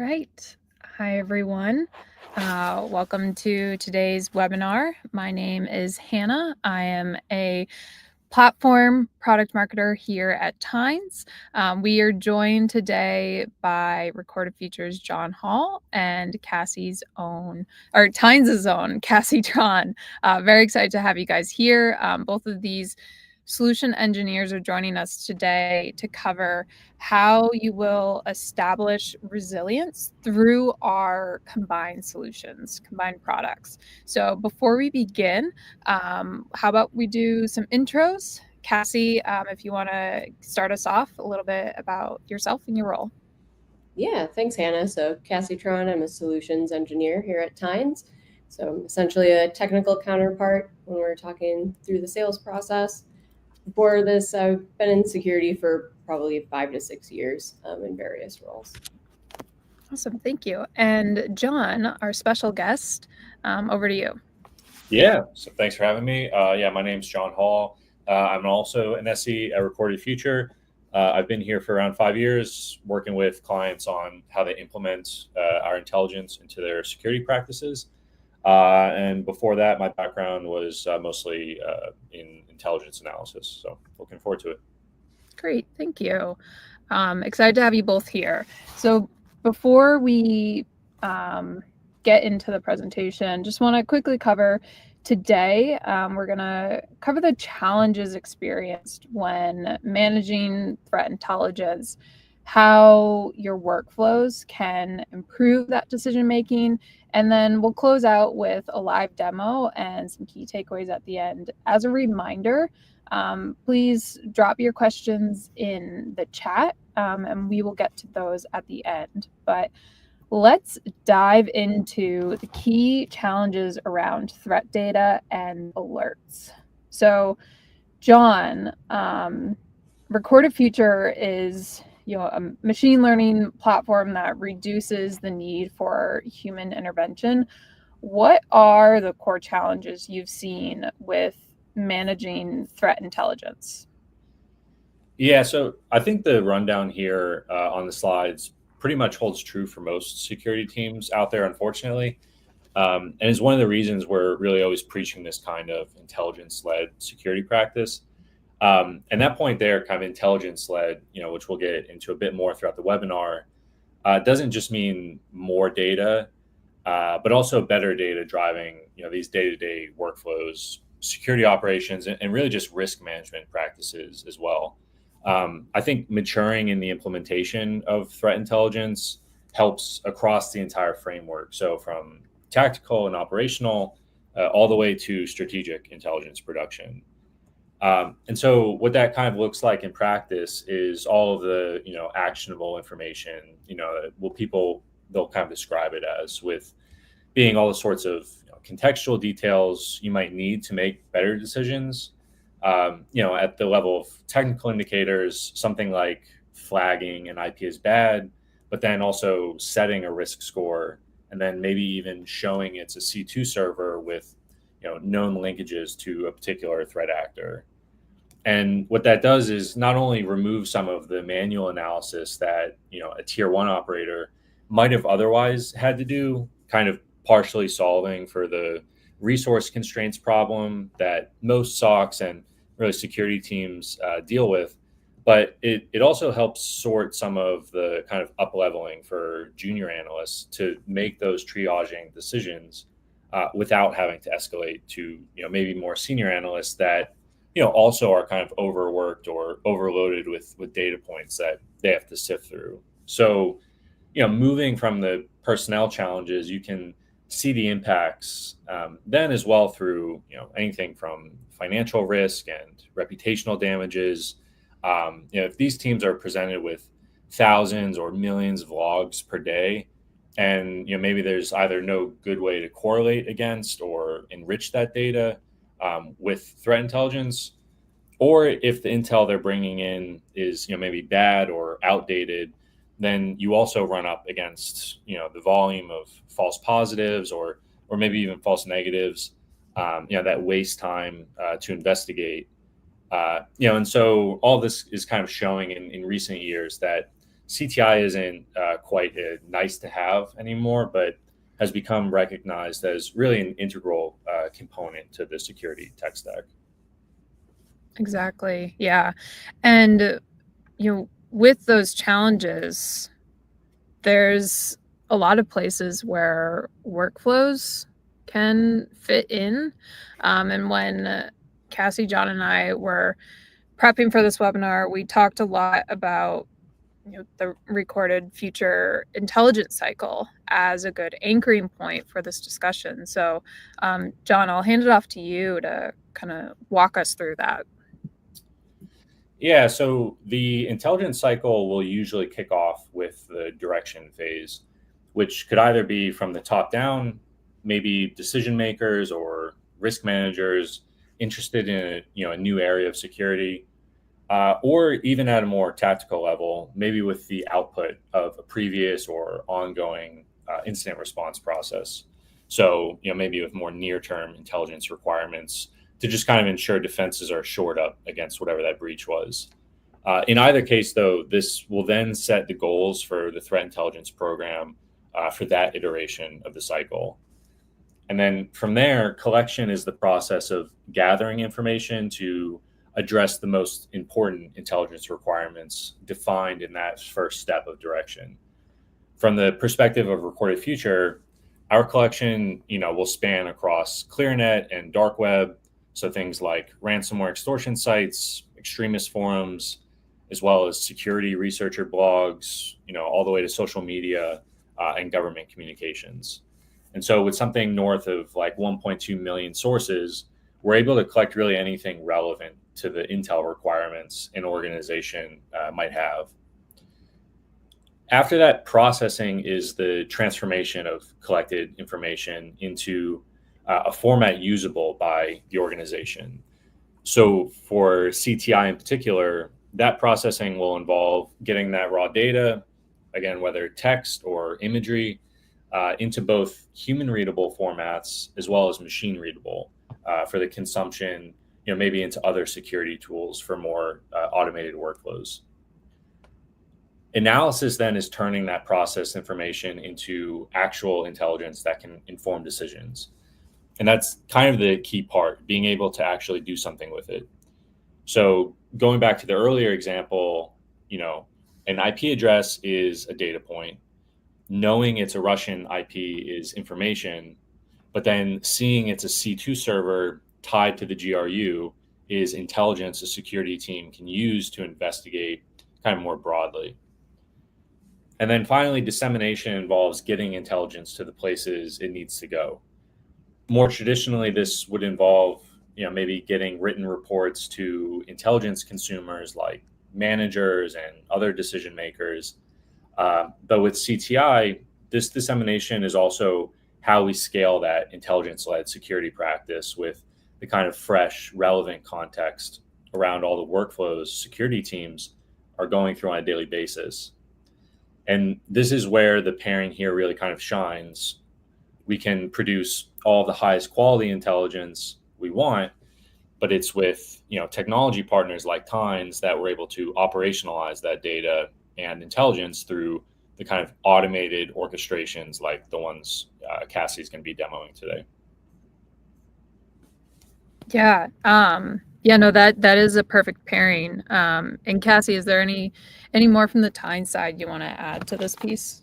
right. Hi, everyone. Welcome to today's webinar. My name is Hannah. I am a platform product marketer here at Tynes. We are joined today by Recorded Futures John Hall and Tynes' own Cassie Tron. Very excited to have you guys here. Both of these solution engineers are joining us today to cover how you will establish resilience through our combined solutions, combined products. So before we begin, how about we do some intros? Cassie, if you want to start us off a little bit about yourself and your role. Yeah, thanks, Hannah. So Cassie Tron, I'm a solutions engineer here at Tynes. So I'm essentially a technical counterpart when we're talking through the sales process. Before this, I've been in security for probably 5 to 6 years in various roles. Awesome, thank you. And John, our special guest, over to you. Yeah, so thanks for having me. My name's John Hall. I'm also an SE at Recorded Future. I've been here for around 5 years, working with clients on how they implement our intelligence into their security practices. And before that, my background was mostly in intelligence analysis. So looking forward to it. Great, thank you. Excited to have you both here. So before we get into the presentation, just want to quickly cover today, we're going to cover the challenges experienced when managing threat intelligence, how your workflows can improve that decision making, and then we'll close out with a live demo and some key takeaways at the end. As a reminder, please drop your questions in the chat and we will get to those at the end. But let's dive into the key challenges around threat data and alerts. So, John, Recorded Future is a machine learning platform that reduces the need for human intervention. What are the core challenges you've seen with managing threat intelligence? Yeah, so I think the rundown here on the slides pretty much holds true for most security teams out there, unfortunately. And is one of the reasons we're really always preaching this kind of intelligence-led security practice. And that point there, kind of intelligence-led, which we'll get into a bit more throughout the webinar, doesn't just mean more data, but also better data driving, these day-to-day workflows, security operations, and really just risk management practices as well. I think maturing in the implementation of threat intelligence helps across the entire framework. So from tactical and operational, all the way to strategic intelligence production. And so what that kind of looks like in practice is all of the, actionable information, they'll kind of describe it as, with being all the sorts of contextual details you might need to make better decisions. At the level of technical indicators, something like flagging an IP as bad, but then also setting a risk score, and then maybe even showing it's a C2 server with known linkages to a particular threat actor. And what that does is not only remove some of the manual analysis that a tier 1 operator might have otherwise had to do, kind of partially solving for the resource constraints problem that most SOCs and really security teams deal with, but it also helps sort some of the kind of up-leveling for junior analysts to make those triaging decisions without having to escalate to maybe more senior analysts that also are kind of overworked or overloaded with data points that they have to sift through. So moving from the personnel challenges, you can see the impacts then as well through anything from financial risk and reputational damages. If these teams are presented with thousands or millions of logs per day, and maybe there's either no good way to correlate against or enrich that data with threat intelligence, or if the intel they're bringing in is maybe bad or outdated, then you also run up against the volume of false positives or maybe even false negatives, that waste time to investigate. And so all this is kind of showing in recent years that CTI isn't quite a nice to have anymore, but has become recognized as really an integral component to the security tech stack. Exactly. Yeah. And, with those challenges, there's a lot of places where workflows can fit in. And when Cassie, John, and I were prepping for this webinar, we talked a lot about the recorded future intelligence cycle as a good anchoring point for this discussion. So, John, I'll hand it off to you to kind of walk us through that. Yeah, so the intelligence cycle will usually kick off with the direction phase, which could either be from the top down, maybe decision makers or risk managers interested in a new area of security, or even at a more tactical level, maybe with the output of a previous or ongoing incident response process. So, maybe with more near-term intelligence requirements to just kind of ensure defenses are shored up against whatever that breach was. In either case, though, this will then set the goals for the threat intelligence program for that iteration of the cycle. And then from there, collection is the process of gathering information to address the most important intelligence requirements defined in that first step of direction. From the perspective of recorded future, our collection, will span across ClearNet and dark web, so things like ransomware extortion sites, extremist forums, as well as security researcher blogs, all the way to social media and government communications. And so with something north of like 1.2 million sources, we're able to collect really anything relevant to the intel requirements an organization might have. After that processing is the transformation of collected information into a format usable by the organization. So for CTI in particular, that processing will involve getting that raw data, again, whether text or imagery, into both human readable formats as well as machine readable for the consumption, maybe into other security tools for more automated workflows. Analysis then is turning that processed information into actual intelligence that can inform decisions. And that's kind of the key part, being able to actually do something with it. So going back to the earlier example, an IP address is a data point. Knowing it's a Russian IP is information, but then seeing it's a C2 server tied to the GRU is intelligence a security team can use to investigate kind of more broadly. And then finally, dissemination involves getting intelligence to the places it needs to go. More traditionally, this would involve, maybe getting written reports to intelligence consumers like managers and other decision makers. But with CTI, this dissemination is also how we scale that intelligence-led security practice with the kind of fresh, relevant context around all the workflows security teams are going through on a daily basis. And this is where the pairing here really kind of shines. We can produce all the highest quality intelligence we want, but it's with technology partners like Tynes that we're able to operationalize that data and intelligence through the kind of automated orchestrations like the ones Cassie's going to be demoing today. Yeah. No, that is a perfect pairing. And Cassie, is there any more from the Tyne side you want to add to this piece?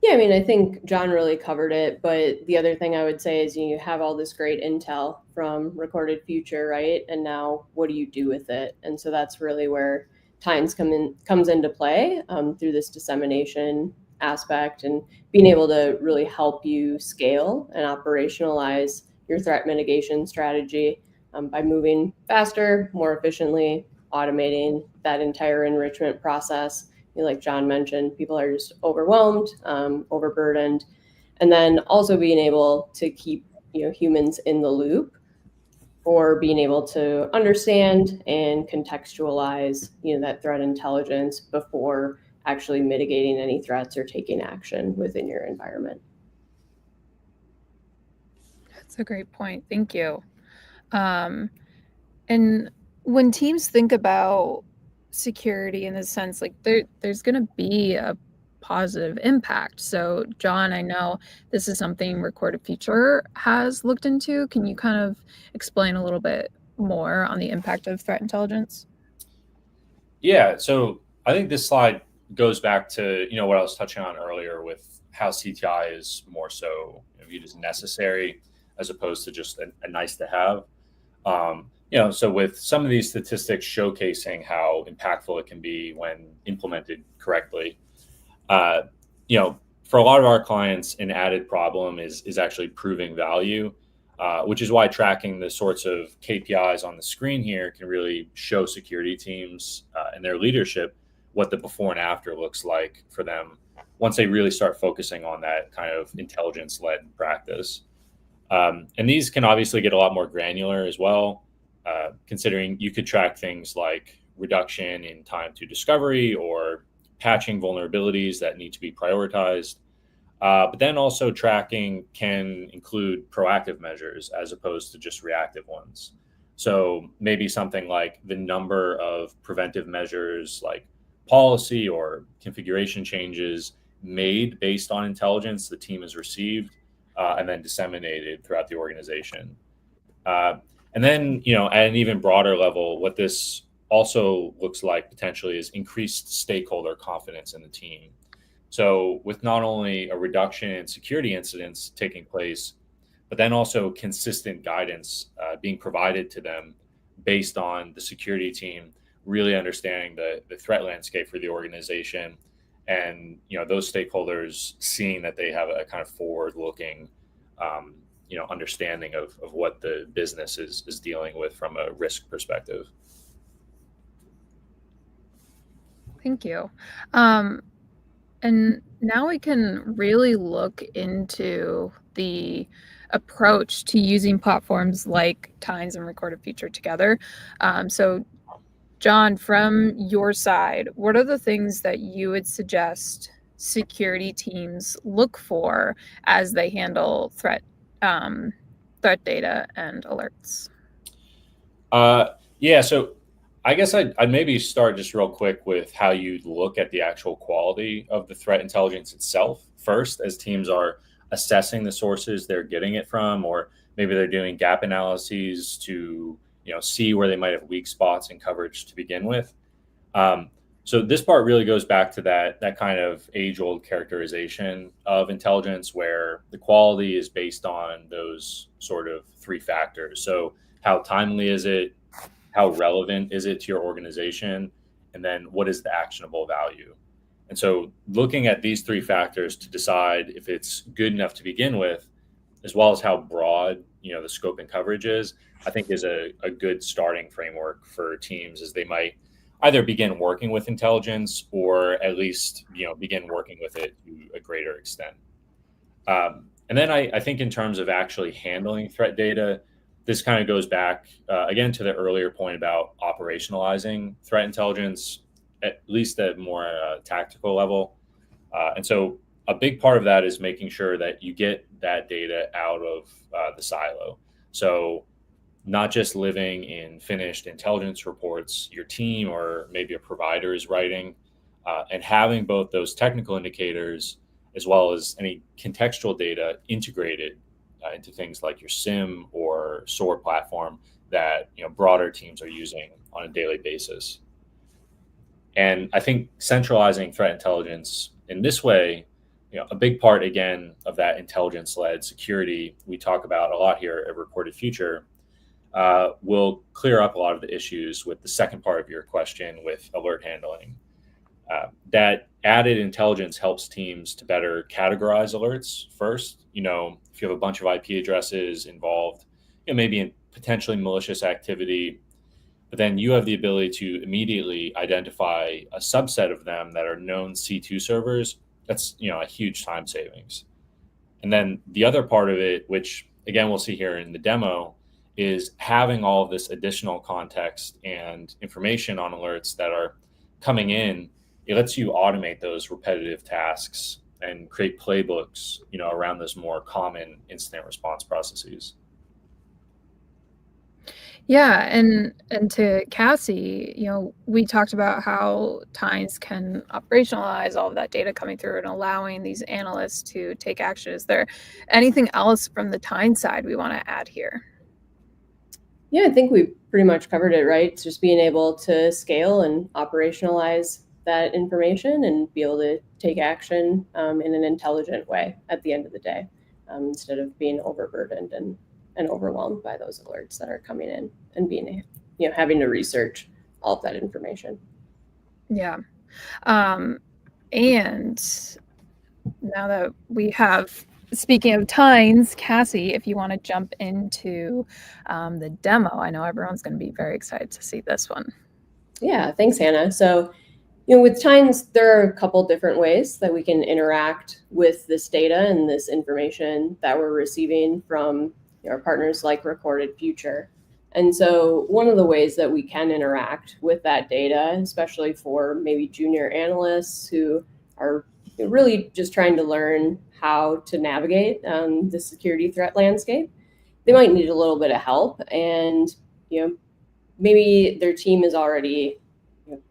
Yeah, I think John really covered it, but the other thing I would say is you have all this great intel from recorded future, right? And now what do you do with it? And so that's really where Tynes comes into play through this dissemination aspect and being able to really help you scale and operationalize your threat mitigation strategy by moving faster, more efficiently, automating that entire enrichment process. Like John mentioned, people are just overwhelmed, overburdened, and then also being able to keep humans in the loop, or being able to understand and contextualize that threat intelligence before actually mitigating any threats or taking action within your environment. That's a great point. Thank you. And when teams think about security in the sense like there's going to be a positive impact. So John, I know this is something Recorded Future has looked into. Can you kind of explain a little bit more on the impact of threat intelligence? Yeah, so I think this slide goes back to what I was touching on earlier with how CTI is more so viewed as necessary as opposed to just a nice to have. So with some of these statistics showcasing how impactful it can be when implemented correctly, uh, for a lot of our clients, an added problem is actually proving value, which is why tracking the sorts of KPIs on the screen here can really show security teams and their leadership what the before and after looks like for them once they really start focusing on that kind of intelligence-led practice. And these can obviously get a lot more granular as well, considering you could track things like reduction in time to discovery or patching vulnerabilities that need to be prioritized. But then also tracking can include proactive measures as opposed to just reactive ones. So maybe something like the number of preventive measures like policy or configuration changes made based on intelligence the team has received and then disseminated throughout the organization. And then, at an even broader level, what this also looks like potentially is increased stakeholder confidence in the team. So with not only a reduction in security incidents taking place, but then also consistent guidance being provided to them based on the security team really understanding the threat landscape for the organization, and those stakeholders seeing that they have a kind of forward-looking understanding of what the business is dealing with from a risk perspective. Thank you. And now we can really look into the approach to using platforms like Tines and Recorded Future together. So John, from your side, what are the things that you would suggest security teams look for as they handle threat data and alerts? Yeah, so I guess I'd maybe start just real quick with how you look at the actual quality of the threat intelligence itself first, as teams are assessing the sources they're getting it from, or maybe they're doing gap analyses to see where they might have weak spots in coverage to begin with. So this part really goes back to that kind of age-old characterization of intelligence, where the quality is based on those sort of three factors. So how timely is it? How relevant is it to your organization? And then what is the actionable value? And so looking at these three factors to decide if it's good enough to begin with, as well as how broad the scope and coverage is, I think is a good starting framework for teams as they might either begin working with intelligence or at least begin working with it to a greater extent. And then I think in terms of actually handling threat data, this kind of goes back again to the earlier point about operationalizing threat intelligence, at least at more tactical level. And so a big part of that is making sure that you get that data out of the silo. So not just living in finished intelligence reports your team or maybe a provider is writing, and having both those technical indicators as well as any contextual data integrated into things like your SIM or SOAR platform that broader teams are using on a daily basis. And I think centralizing threat intelligence in this way, a big part again of that intelligence-led security we talk about a lot here at Recorded Future, will clear up a lot of the issues with the second part of your question with alert handling. That added intelligence helps teams to better categorize alerts first. If you have a bunch of IP addresses involved, maybe in potentially malicious activity, but then you have the ability to immediately identify a subset of them that are known C2 servers. That's a huge time savings. And then the other part of it, which again we'll see here in the demo, is having all of this additional context and information on alerts that are coming in. It lets you automate those repetitive tasks and create playbooks, around those more common incident response processes. Yeah, and to Cassie, we talked about how Tines can operationalize all of that data coming through and allowing these analysts to take action. Is there anything else from the Tines side we want to add here? Yeah, I think we pretty much covered it, right? It's just being able to scale and operationalize that information and be able to take action in an intelligent way at the end of the day, instead of being overburdened and overwhelmed by those alerts that are coming in and being, having to research all of that information. Yeah. And now that we have, speaking of Tines, Cassie, if you want to jump into the demo, I know everyone's going to be very excited to see this one. Yeah, thanks, Hannah. So, with Tines, there are a couple different ways that we can interact with this data and this information that we're receiving from our partners like Recorded Future. And so one of the ways that we can interact with that data, especially for maybe junior analysts who are really just trying to learn how to navigate the security threat landscape, they might need a little bit of help. And, maybe their team is already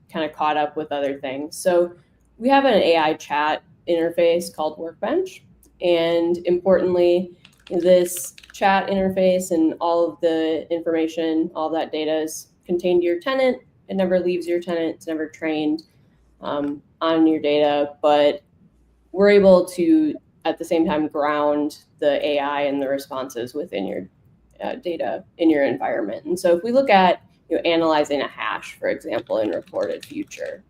kind of caught up with other things. So we have an AI chat interface called Workbench. And importantly, this chat interface and all of the information, all of that data is contained to your tenant. It never leaves your tenant. It's never trained on your data, but we're able to, at the same time, ground the AI and the responses within your data in your environment. And so if we look at analyzing a hash, for example, in Recorded Future,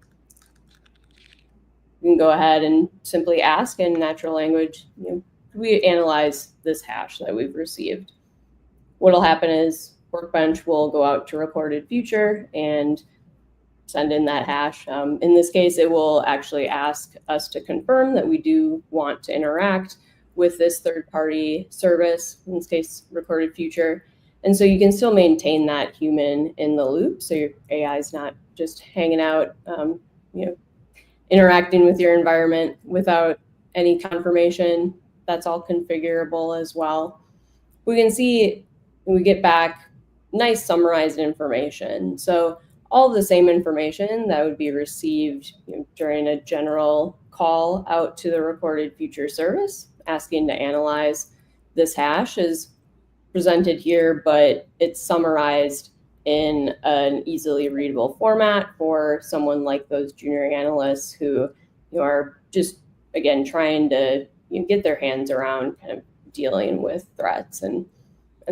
we can go ahead and simply ask in natural language, could we analyze this hash that we've received? What'll happen is Workbench will go out to Recorded Future and send in that hash. In this case, it will actually ask us to confirm that we do want to interact with this third-party service, in this case, Recorded Future. And so you can still maintain that human in the loop. So your AI is not just hanging out, interacting with your environment without any confirmation. That's all configurable as well. We can see when we get back nice summarized information. So all of the same information that would be received during a general call out to the Recorded Future service asking to analyze this hash is presented here, but it's summarized in an easily readable format for someone like those junior analysts who are just, again, trying to get their hands around kind of dealing with threats and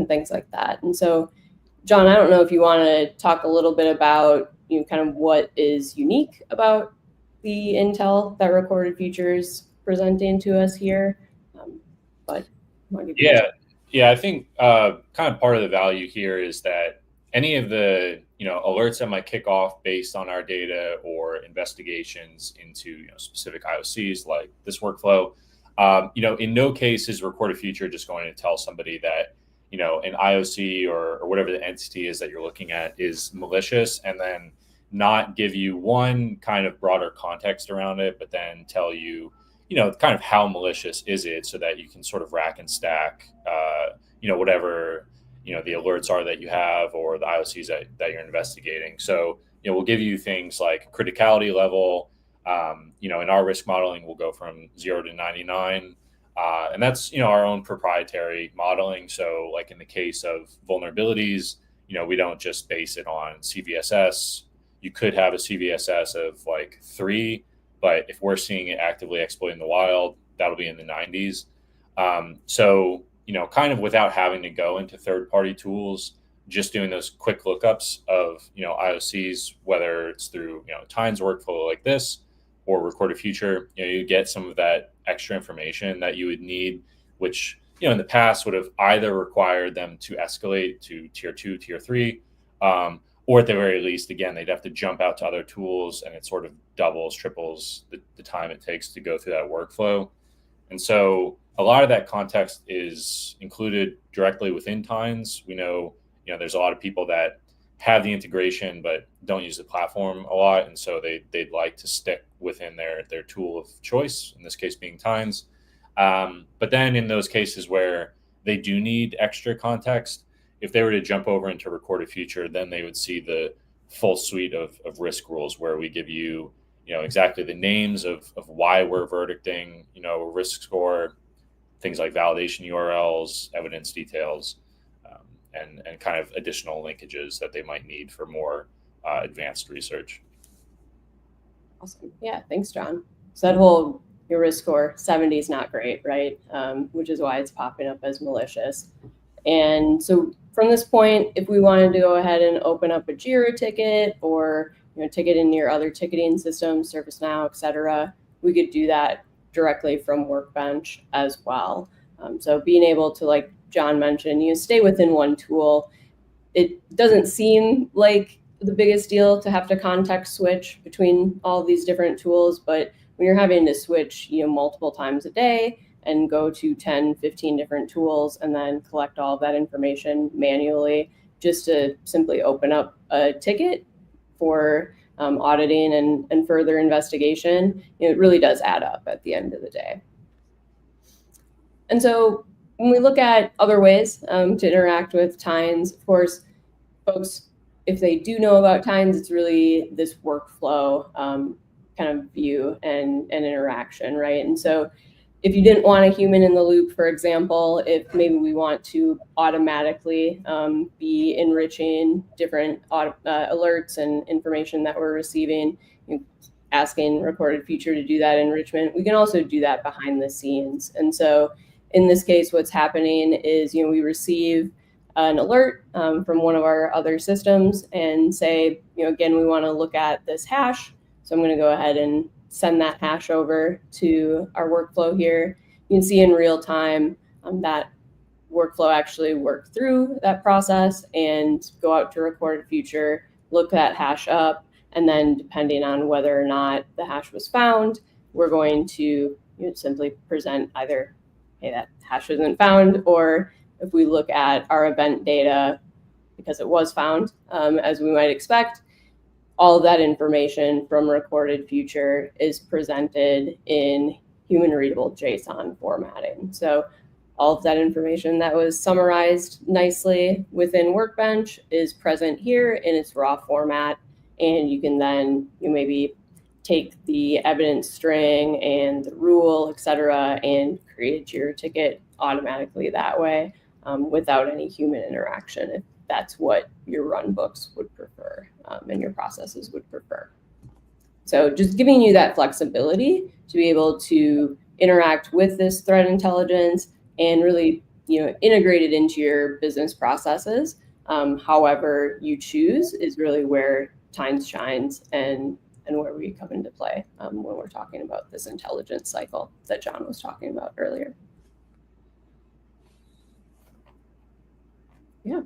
things like that. And so, John, I don't know if you want to talk a little bit about kind of what is unique about the intel that Recorded Future is presenting to us here. But yeah, I think kind of part of the value here is that any of the alerts that might kick off based on our data or investigations into specific IOCs like this workflow, in no case is Recorded Future just going to tell somebody that an IOC or whatever the entity is that you're looking at is malicious, and then not give you one kind of broader context around it, but then tell you, kind of how malicious is it, so that you can sort of rack and stack, whatever, the alerts are that you have or the IOCs that you're investigating. So, we'll give you things like criticality level. In our risk modeling, we'll go from 0 to 99. And that's, our own proprietary modeling. So like in the case of vulnerabilities, we don't just base it on CVSS. You could have a CVSS of like 3, but if we're seeing it actively exploiting the wild, that'll be in the 90s. So, kind of without having to go into third-party tools, just doing those quick lookups of, IOCs, whether it's through, Tines workflow like this or Recorded Future, you get some of that extra information that you would need, which, in the past would have either required them to escalate to tier 2, tier 3, or at the very least, again, they'd have to jump out to other tools, and it sort of doubles, triples the time it takes to go through that workflow. And so a lot of that context is included directly within Tines. We know, there's a lot of people that have the integration but don't use the platform a lot, and so they'd like to stick within their tool of choice, in this case being Tines. But then in those cases where they do need extra context, if they were to jump over into recorded future, then they would see the full suite of risk rules where we give you, exactly the names of why we're verdicting, risk score, things like validation URLs, evidence details, and kind of additional linkages that they might need for more advanced research. Awesome. Yeah, thanks, John. So that whole your risk score 70 is not great, right? Which is why it's popping up as malicious. And so from this point, if we wanted to go ahead and open up a Jira ticket or ticket in your other ticketing systems, ServiceNow, et cetera, we could do that directly from Workbench as well. So being able to, like John mentioned, stay within one tool. It doesn't seem like the biggest deal to have to context switch between all these different tools, but when you're having to switch multiple times a day and go to 10, 15 different tools and then collect all of that information manually just to simply open up a ticket for auditing and further investigation, it really does add up at the end of the day. And so when we look at other ways to interact with Tines, of course, folks, if they do know about Tines, it's really this workflow kind of view and interaction, right? And so if you didn't want a human in the loop, for example, if maybe we want to automatically be enriching different alerts and information that we're receiving, asking recorded future to do that enrichment, we can also do that behind the scenes. And so in this case, what's happening is, we receive an alert from one of our other systems and say, again, we want to look at this hash. So I'm going to go ahead and send that hash over to our workflow here. You can see in real time that workflow actually work through that process and go out to recorded future, look that hash up, and then depending on whether or not the hash was found, we're going to simply present either, hey, that hash isn't found, or if we look at our event data, because it was found, as we might expect, all of that information from recorded future is presented in human readable JSON formatting. So all of that information that was summarized nicely within Workbench is present here in its raw format. And you can then maybe take the evidence string and the rule, et cetera, and create your ticket automatically that way without any human interaction, if that's what your run books would prefer and your processes would prefer. So just giving you that flexibility to be able to interact with this threat intelligence and really integrate it into your business processes however you choose is really where Tines shines and where we come into play when we're talking about this intelligence cycle that John was talking about earlier. Yeah.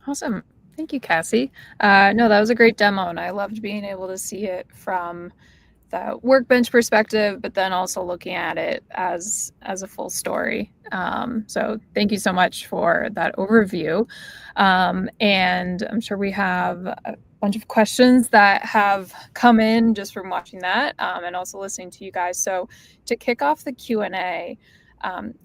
Awesome. Thank you, Cassie. No, that was a great demo, and I loved being able to see it from the Workbench perspective, but then also looking at it as a full story. So thank you so much for that overview. And I'm sure we have a bunch of questions that have come in just from watching that and also listening to you guys. So to kick off the Q&A,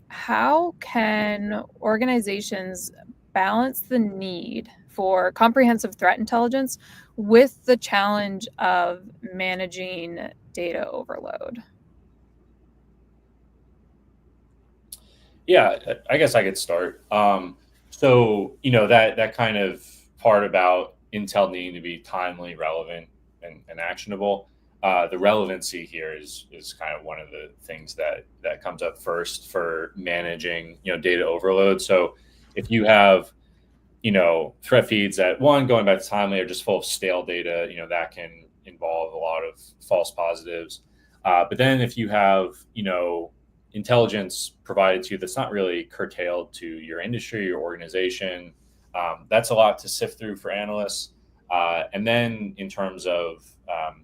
how can organizations balance the need for comprehensive threat intelligence with the challenge of managing data overload? Yeah, I guess I could start. So, that kind of part about intel needing to be timely, relevant, and actionable, the relevancy here is kind of one of the things that comes up first for managing, data overload. So if you have, threat feeds that, one, going back to timely, are just full of stale data, that can involve a lot of false positives. But then if you have, intelligence provided to you that's not really curtailed to your industry, your organization, that's a lot to sift through for analysts. And then in terms of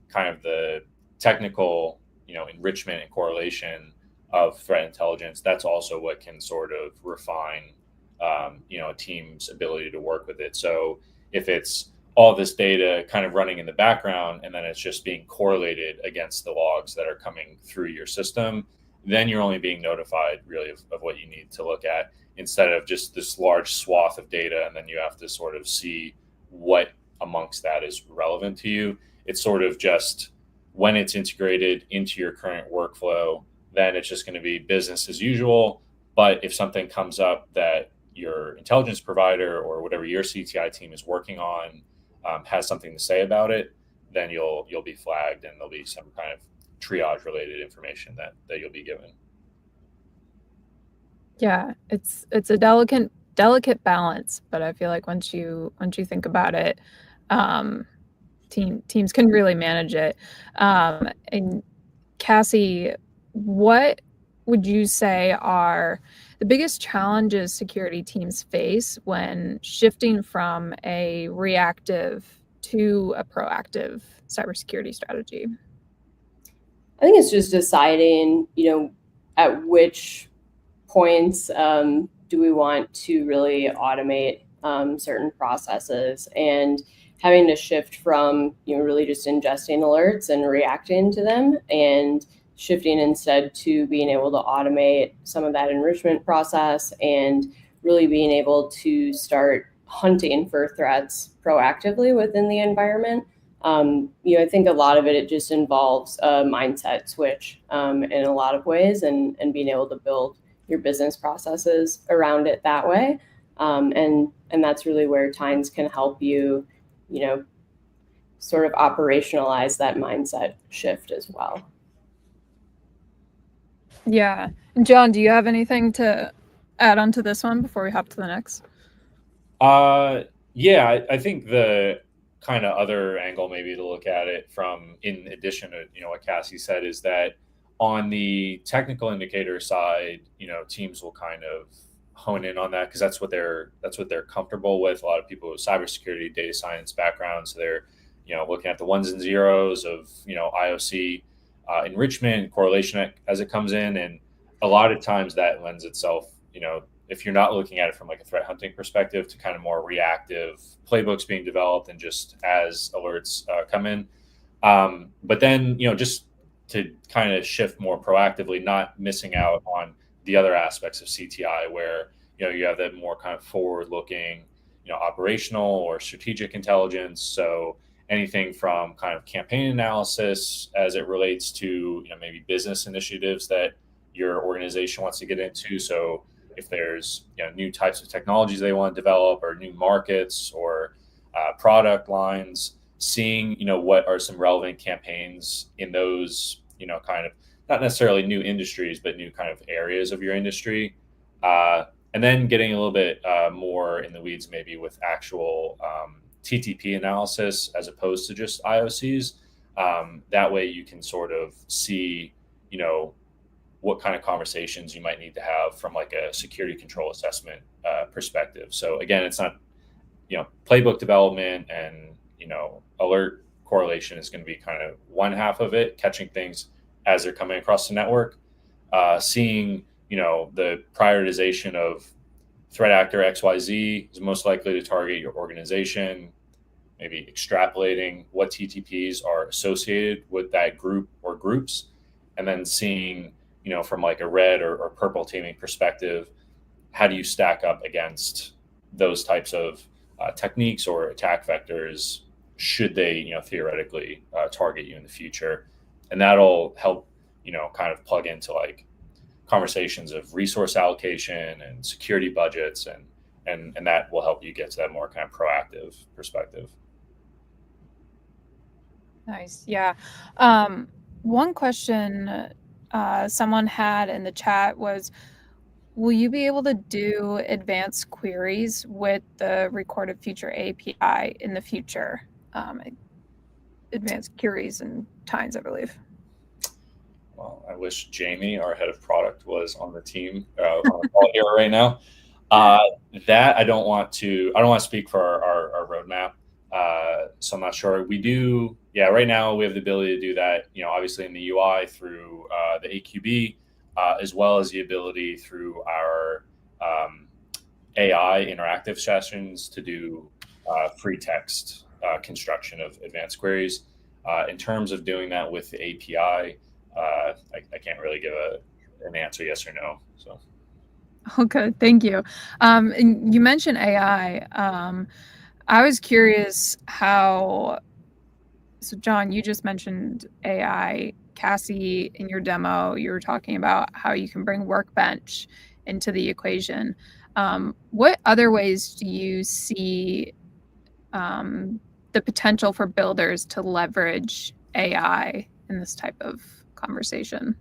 kind of the technical, enrichment and correlation of threat intelligence, that's also what can sort of refine a team's ability to work with it. So if it's all this data kind of running in the background and then it's just being correlated against the logs that are coming through your system, then you're only being notified really of what you need to look at, instead of just this large swath of data, and then you have to sort of see what amongst that is relevant to you. It's sort of just when it's integrated into your current workflow, then it's just going to be business as usual. But if something comes up that your intelligence provider or whatever your CTI team is working on has something to say about it, then you'll be flagged, and there'll be some kind of triage related information that you'll be given. Yeah, it's a delicate balance, but I feel like once you think about it, teams can really manage it. And Cassie, what would you say are the biggest challenges security teams face when shifting from a reactive to a proactive cybersecurity strategy? I think it's just deciding, at which points do we want to really automate certain processes, and having to shift from really just ingesting alerts and reacting to them, and shifting instead to being able to automate some of that enrichment process, and really being able to start hunting for threats proactively within the environment. I think a lot of it just involves a mindset switch in a lot of ways, and being able to build your business processes around it that way. And that's really where Tines can help you, sort of operationalize that mindset shift as well. Yeah. John, do you have anything to add on to this one before we hop to the next? Yeah, I think the kind of other angle maybe to look at it from, in addition to what Cassie said, is that on the technical indicator side, teams will kind of hone in on that because that's what they're comfortable with. A lot of people with cybersecurity, data science backgrounds, they're looking at the ones and zeros of IOC enrichment, correlation as it comes in, and a lot of times that lends itself, if you're not looking at it from like a threat hunting perspective, to kind of more reactive playbooks being developed and just as alerts come in. But then, just to kind of shift more proactively, not missing out on the other aspects of CTI where, you have that more kind of forward looking, operational or strategic intelligence. So anything from kind of campaign analysis as it relates to, maybe business initiatives that your organization wants to get into. So if there's new types of technologies they want to develop, or new markets, or product lines, seeing what are some relevant campaigns in those kind of not necessarily new industries, but new kind of areas of your industry, and then getting a little bit more in the weeds maybe with actual TTP analysis as opposed to just IOCs. That way you can sort of see what kind of conversations you might need to have from like a security control assessment perspective. So again, it's not, playbook development and, alert correlation is going to be kind of one half of it, catching things as they're coming across the network, seeing, the prioritization of threat actor XYZ is most likely to target your organization, maybe extrapolating what TTPs are associated with that group or groups, and then seeing, from like a red or purple teaming perspective, how do you stack up against those types of techniques or attack vectors should they, theoretically target you in the future. And that'll help, kind of plug into like conversations of resource allocation and security budgets, and that will help you get to that more kind of proactive perspective. Nice. Yeah. One question someone had in the chat was, will you be able to do advanced queries with the recorded feature API in the future? Advanced queries and Tines, I believe. Well, I wish Jamie, our head of product, was on the team on the call here right now. That I don't want to speak for our roadmap. So I'm not sure. We do, right now we have the ability to do that, obviously in the UI through the AQB, as well as the ability through our AI interactive sessions to do free text construction of advanced queries. In terms of doing that with the API, I can't really give an answer yes or no. So. Okay, thank you. And you mentioned AI. I was curious how. So, John, you just mentioned AI. Cassie, in your demo, you were talking about how you can bring Workbench into the equation. What other ways do you see the potential for builders to leverage AI in this type of conversation?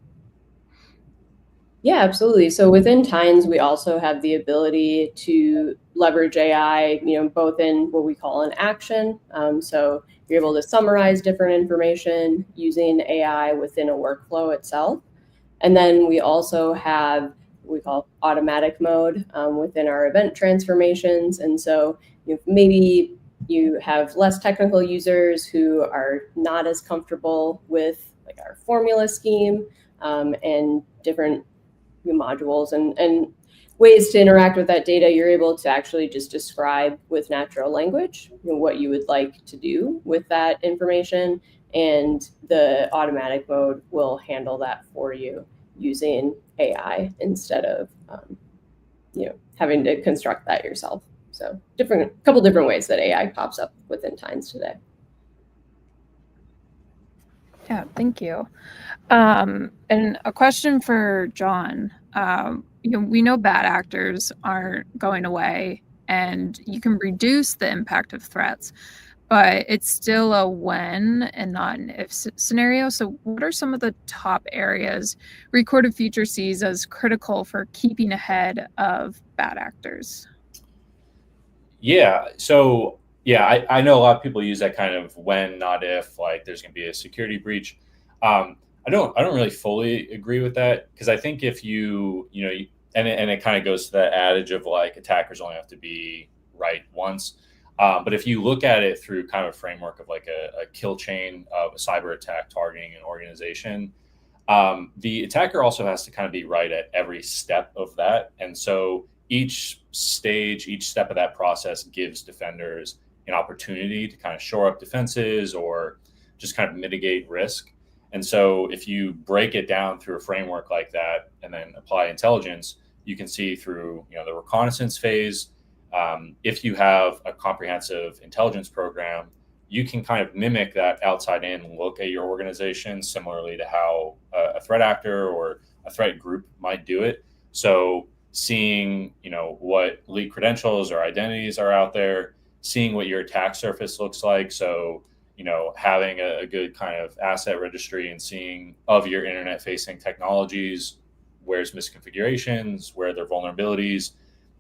Yeah, absolutely. So within Tines, we also have the ability to leverage AI, both in what we call an action. So you're able to summarize different information using AI within a workflow itself. And then we also have what we call automatic mode within our event transformations. And so maybe you have less technical users who are not as comfortable with like our formula scheme and different modules and ways to interact with that data. You're able to actually just describe with natural language what you would like to do with that information, and the automatic mode will handle that for you using AI instead of having to construct that yourself. So couple different ways that AI pops up within Tines today. Yeah, thank you. And a question for John. We know bad actors aren't going away, and you can reduce the impact of threats, but it's still a when and not an if scenario. So, what are some of the top areas Recorded Future sees as critical for keeping ahead of bad actors? Yeah. So yeah, I know a lot of people use that kind of when, not if, like there's going to be a security breach. I don't really fully agree with that, because I think if and it kind of goes to that adage of like attackers only have to be right once. But if you look at it through kind of a framework of like a kill chain of a cyber attack targeting an organization, the attacker also has to kind of be right at every step of that. And so each stage, each step of that process gives defenders an opportunity to kind of shore up defenses or just kind of mitigate risk. And so if you break it down through a framework like that and then apply intelligence, you can see through the reconnaissance phase. If you have a comprehensive intelligence program, you can kind of mimic that outside in look at your organization similarly to how a threat actor or a threat group might do it. So seeing what leak credentials or identities are out there, seeing what your attack surface looks like. So having a good kind of asset registry and seeing of your internet facing technologies, where's misconfigurations, where are their vulnerabilities,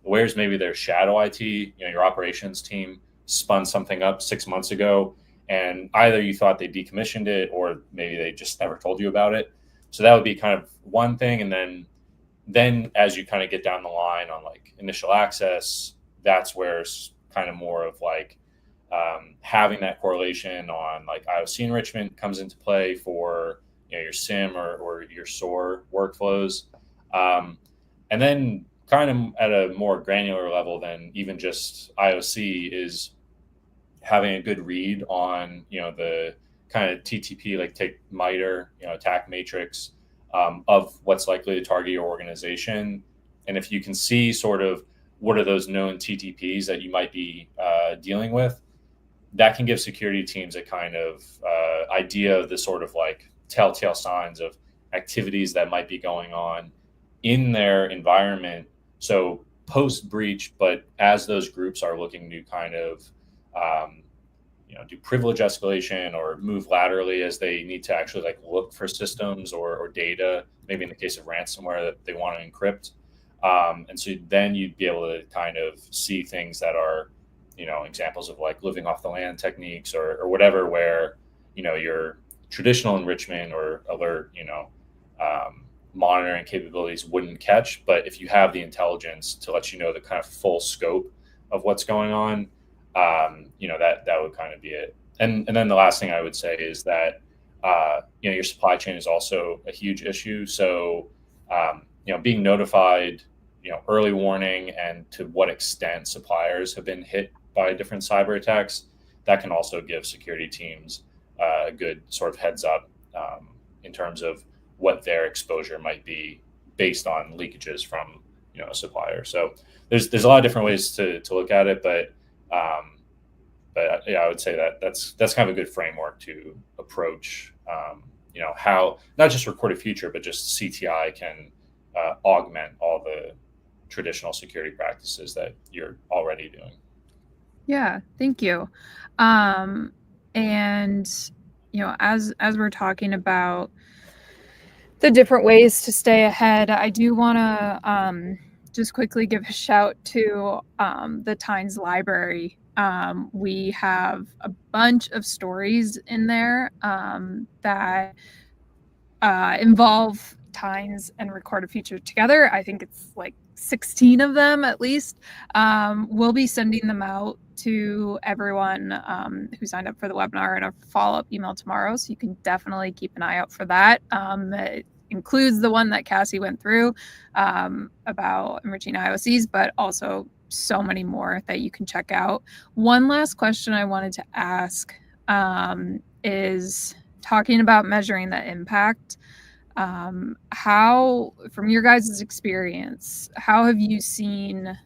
where's maybe their shadow IT. Your operations team spun something up 6 months ago, and either you thought they decommissioned it or maybe they just never told you about it. So that would be kind of one thing. And then as you kind of get down the line on like initial access, that's where it's kind of more of like having that correlation on like IOC enrichment comes into play for your SIM or your SOAR workflows. And then kind of at a more granular level than even just IOC is having a good read on the kind of TTP, like take MITRE, attack matrix of what's likely to target your organization. And if you can see sort of what are those known TTPs that you might be dealing with, that can give security teams a kind of idea of the sort of like telltale signs of activities that might be going on in their environment. So post breach, but as those groups are looking to kind of do privilege escalation or move laterally as they need to actually like look for systems or data, maybe in the case of ransomware that they want to encrypt. And so then you'd be able to kind of see things that are, examples of like living off the land techniques or whatever, where, your traditional enrichment or alert, monitoring capabilities wouldn't catch. But if you have the intelligence to let you know the kind of full scope of what's going on, that would kind of be it. And then the last thing I would say is that, your supply chain is also a huge issue. So, being notified, early warning, and to what extent suppliers have been hit by different cyber attacks, that can also give security teams a good sort of heads up in terms of what their exposure might be based on leakages from a supplier. So there's a lot of different ways to look at it, but yeah, I would say that's kind of a good framework to approach how not just recorded future, but just CTI can augment all the traditional security practices that you're already doing. Yeah, thank you. And as we're talking about the different ways to stay ahead, I do want to just quickly give a shout to the Tynes Library. We have a bunch of stories in there that involve Tynes and recorded future together. I think it's like 16 of them at least. We'll be sending them out to everyone who signed up for the webinar in a follow-up email tomorrow, so you can definitely keep an eye out for that. It includes the one that Cassie went through about enriching IOCs, but also so many more that you can check out. One last question I wanted to ask is talking about measuring the impact. How, from your guys' experience, how have you seen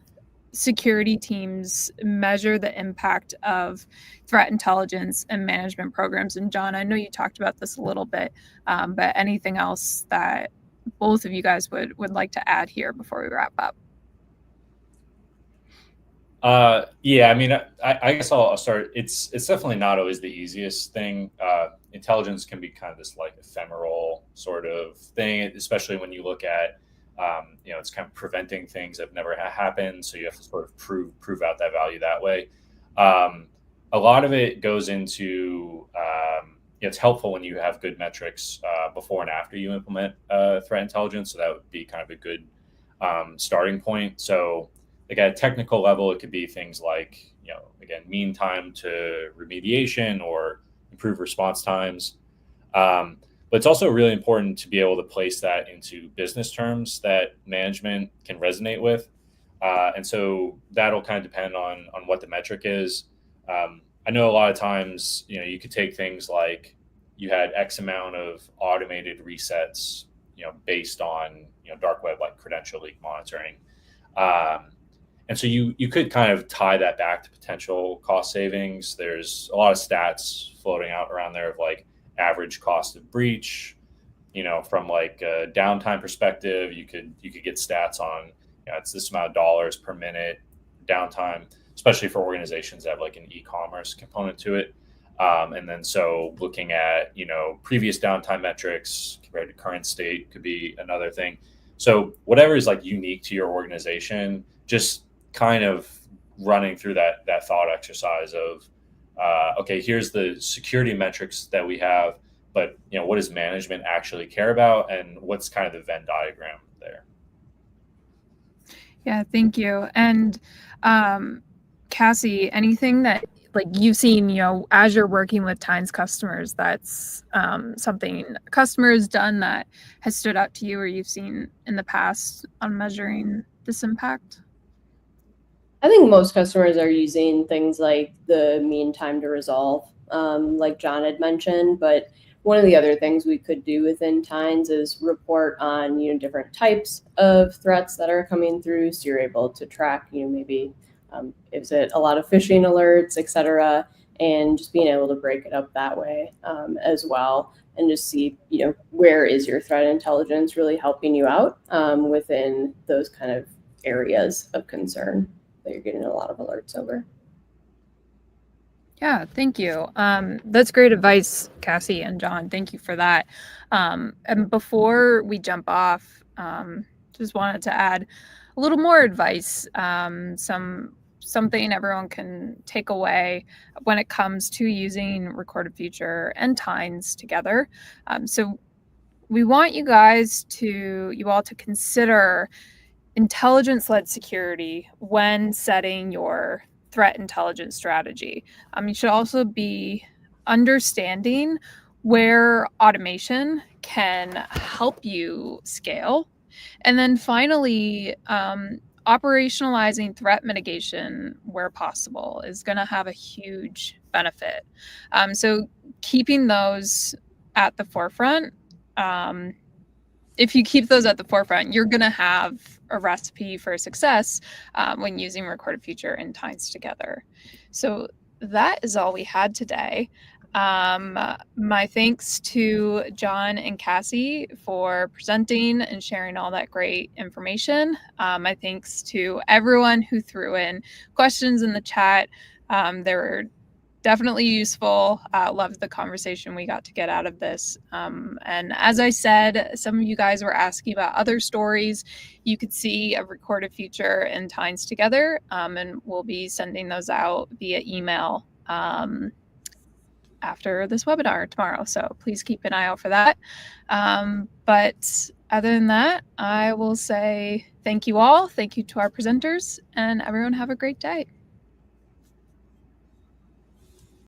security teams measure the impact of threat intelligence and management programs? And John, I know you talked about this a little bit, but anything else that both of you guys would like to add here before we wrap up? Yeah, I mean, I guess I'll start. It's definitely not always the easiest thing. Intelligence can be kind of this like ephemeral sort of thing, especially when you look at, it's kind of preventing things that never happened. So you have to sort of prove out that value that way. A lot of it goes into, it's helpful when you have good metrics before and after you implement threat intelligence. So that would be kind of a good starting point. So like at a technical level, it could be things like, again, mean time to remediation or improve response times. But it's also really important to be able to place that into business terms that management can resonate with. And so that'll kind of depend on what the metric is. I know a lot of times, you could take things like you had X amount of automated resets, based on, dark web, like credential leak monitoring. And so you could kind of tie that back to potential cost savings. There's a lot of stats floating out around there of like average cost of breach, from like a downtime perspective. You could get stats on, it's this amount of dollars per minute downtime, especially for organizations that have like an e-commerce component to it. And then so looking at, previous downtime metrics compared to current state could be another thing. So whatever is like unique to your organization, just kind of running through that thought exercise of, okay, here's the security metrics that we have, but what does management actually care about, and what's kind of the Venn diagram there? Yeah, thank you. And Cassie, anything that like you've seen, as you're working with Tynes customers, that's something a customer has done that has stood out to you, or you've seen in the past on measuring this impact? I think most customers are using things like the mean time to resolve, like John had mentioned. But one of the other things we could do within Tynes is report on, different types of threats that are coming through. So you're able to track, maybe is it a lot of phishing alerts, et cetera, and just being able to break it up that way as well. And just see, where is your threat intelligence really helping you out within those kind of areas of concern that you're getting a lot of alerts over. Yeah, thank you. That's great advice, Cassie and John. Thank you for that. And before we jump off, just wanted to add a little more advice, something everyone can take away when it comes to using recorded future and Tynes together. So we want you all to consider intelligence-led security when setting your threat intelligence strategy. You should also be understanding where automation can help you scale. And then finally, operationalizing threat mitigation where possible is going to have a huge benefit. So keeping those at the forefront if you keep those at the forefront, you're going to have a recipe for success when using recorded future and Tines together. So that is all we had today. My thanks to John and Cassie for presenting and sharing all that great information. My thanks to everyone who threw in questions in the chat. They were definitely useful. Loved the conversation we got to get out of this. And as I said, some of you guys were asking about other stories. You could see a recorded future and Tines together, and we'll be sending those out via email after this webinar tomorrow. So please keep an eye out for that. But other than that, I will say thank you all. Thank you to our presenters, and everyone have a great day.